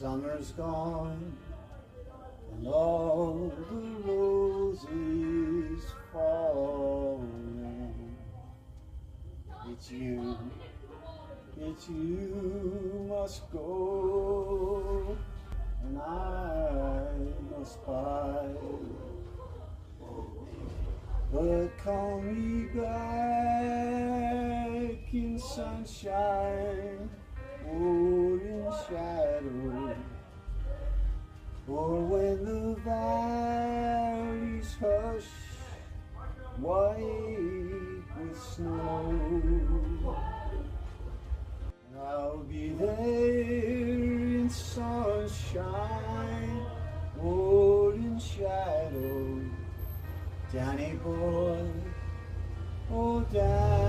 Summer's gone and all the roses falling. It's you must go, and I must bide. But call me back in sunshine or in shadow, or when the valleys hush white with snow. And I'll be there in sunshine or in shadow, Danny boy, oh Danny.